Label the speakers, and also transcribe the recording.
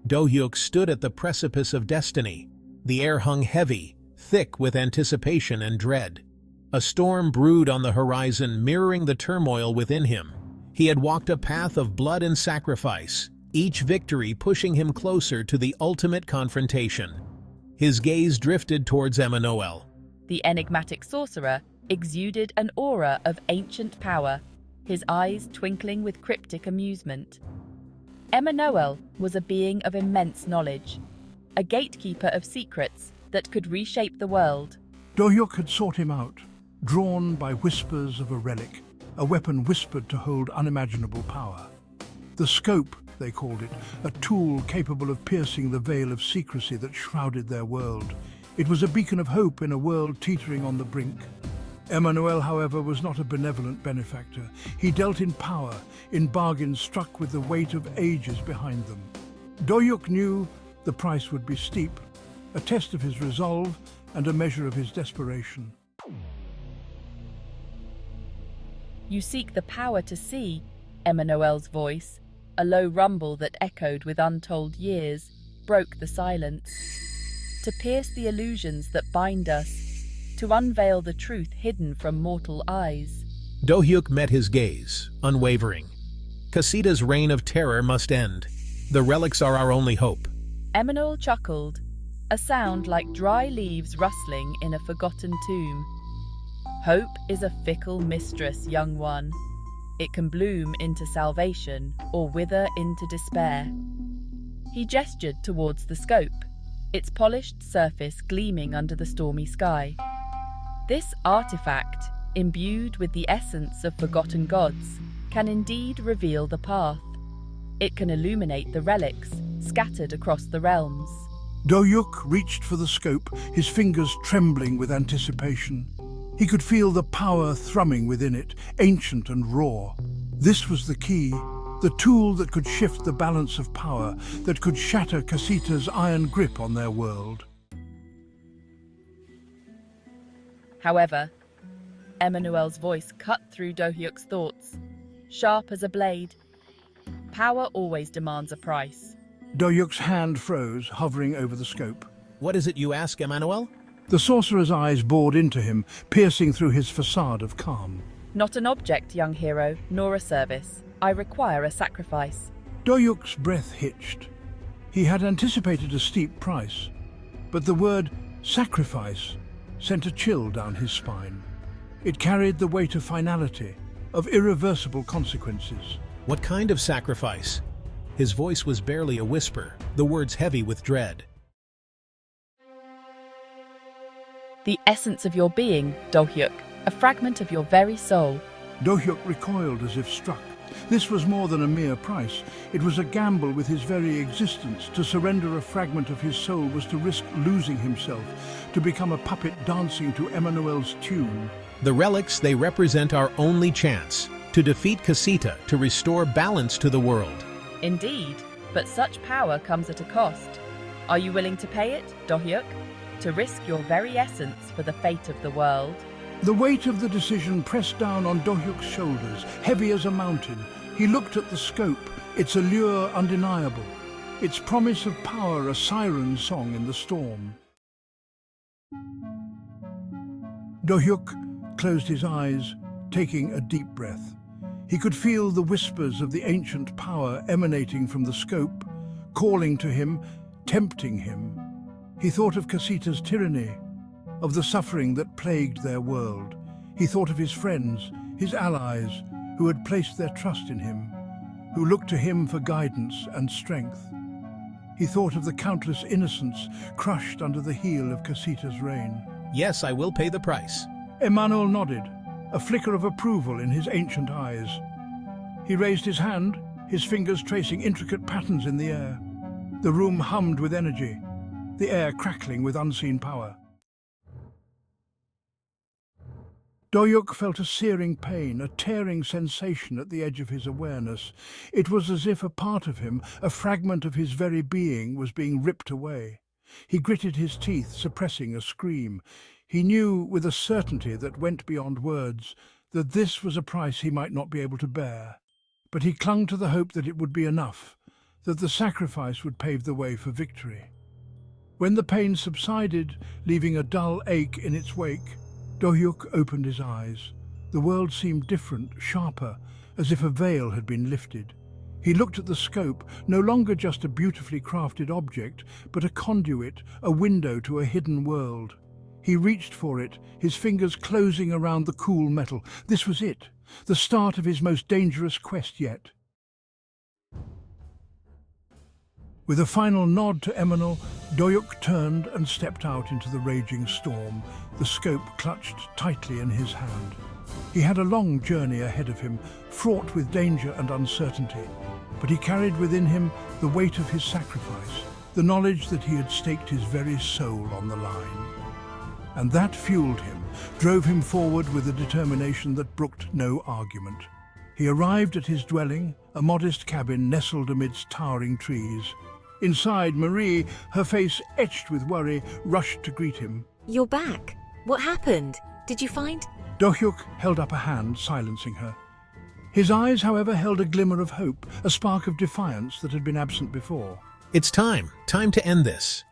Speaker 1: Do-hyuk stood at the precipice of destiny. The air hung heavy, thick with anticipation and dread. A storm brewed on the horizon, mirroring the turmoil within him. He had walked a path of blood and sacrifice, each victory pushing him closer to the ultimate confrontation. His gaze drifted towards Emmanuel.
Speaker 2: The enigmatic sorcerer exuded an aura of ancient power, his eyes twinkling with cryptic amusement. Emmanuel was a being of immense knowledge, a gatekeeper of secrets that could reshape the world.
Speaker 3: Do-hyuk had sought him out, drawn by whispers of a relic, a weapon whispered to hold unimaginable power. The scope, they called it, a tool capable of piercing the veil of secrecy that shrouded their world. It was a beacon of hope in a world teetering on the brink. Emmanuel, however, was not a benevolent benefactor. He dealt in power, in bargains struck with the weight of ages behind them. Do-hyuk knew the price would be steep, a test of his resolve and a measure of his desperation.
Speaker 2: You seek the power to see, Emmanuel's voice, a low rumble that echoed with untold years, broke the silence. To pierce the illusions that bind us, to unveil the truth hidden from mortal eyes.
Speaker 1: Do-hyuk met his gaze, unwavering. Casita's reign of terror must end. The relics are our only hope.
Speaker 2: Emmanuel chuckled, a sound like dry leaves rustling in a forgotten tomb. Hope is a fickle mistress, young one. It can bloom into salvation or wither into despair. He gestured towards the scope, its polished surface gleaming under the stormy sky. This artifact, imbued with the essence of forgotten gods, can indeed reveal the path. It can illuminate the relics scattered across the realms.
Speaker 3: Do-hyuk reached for the scope, his fingers trembling with anticipation. He could feel the power thrumming within it, ancient and raw. This was the key, the tool that could shift the balance of power, that could shatter Casita's iron grip on their world.
Speaker 2: However, Emmanuel's voice cut through Do-hyuk's thoughts, sharp as a blade. Power always demands a price.
Speaker 3: Do-hyuk's hand froze, hovering over the scope.
Speaker 1: What is it you ask, Emmanuel?
Speaker 3: The sorcerer's eyes bored into him, piercing through his facade of calm.
Speaker 2: Not an object, young hero, nor a service. I require a sacrifice.
Speaker 3: Do-hyuk's breath hitched. He had anticipated a steep price, but the word sacrifice sent a chill down his spine. It carried the weight of finality, of irreversible consequences.
Speaker 1: What kind of sacrifice? His voice was barely a whisper, the words heavy with dread.
Speaker 2: The essence of your being, Do-hyuk, a fragment of your very soul.
Speaker 3: Do-hyuk recoiled as if struck. This was more than a mere price. It was a gamble with his very existence. To surrender a fragment of his soul was to risk losing himself, to become a puppet dancing to Emmanuel's tune.
Speaker 1: The relics, they represent our only chance to defeat Casita, to restore balance to the world.
Speaker 2: Indeed, but such power comes at a cost. Are you willing to pay it, Do-hyuk? To risk your very essence for the fate of the world?
Speaker 3: The weight of the decision pressed down on Do-hyuk's shoulders, heavy as a mountain. He looked at the scope, its allure undeniable, its promise of power a siren song in the storm. Do-hyuk closed his eyes, taking a deep breath. He could feel the whispers of the ancient power emanating from the scope, calling to him, tempting him. He thought of Casita's tyranny, of the suffering that plagued their world. He thought of his friends, his allies, who had placed their trust in him, who looked to him for guidance and strength. He thought of the countless innocents crushed under the heel of Casita's reign.
Speaker 1: Yes, I will pay the price.
Speaker 3: Emmanuel nodded, a flicker of approval in his ancient eyes. He raised his hand, his fingers tracing intricate patterns in the air. The room hummed with energy, the air crackling with unseen power. Do-hyuk felt a searing pain, a tearing sensation at the edge of his awareness. It was as if a part of him, a fragment of his very being, was being ripped away. He gritted his teeth, suppressing a scream. He knew with a certainty that went beyond words that this was a price he might not be able to bear. But he clung to the hope that it would be enough, that the sacrifice would pave the way for victory. When the pain subsided, leaving a dull ache in its wake, Do-hyuk opened his eyes. The world seemed different, sharper, as if a veil had been lifted. He looked at the scope, no longer just a beautifully crafted object, but a conduit, a window to a hidden world. He reached for it, his fingers closing around the cool metal. This was it, the start of his most dangerous quest yet. With a final nod to Eminal, Do-hyuk turned and stepped out into the raging storm, the scope clutched tightly in his hand. He had a long journey ahead of him, fraught with danger and uncertainty, but he carried within him the weight of his sacrifice, the knowledge that he had staked his very soul on the line. And that fueled him, drove him forward with a determination that brooked no argument. He arrived at his dwelling, a modest cabin nestled amidst towering trees. Inside, Marie, her face etched with worry, rushed to greet him.
Speaker 4: You're back. What happened? Did you find...
Speaker 3: Do-hyuk held up a hand, silencing her. His eyes, however, held a glimmer of hope, a spark of defiance that had been absent before.
Speaker 1: It's time to end this.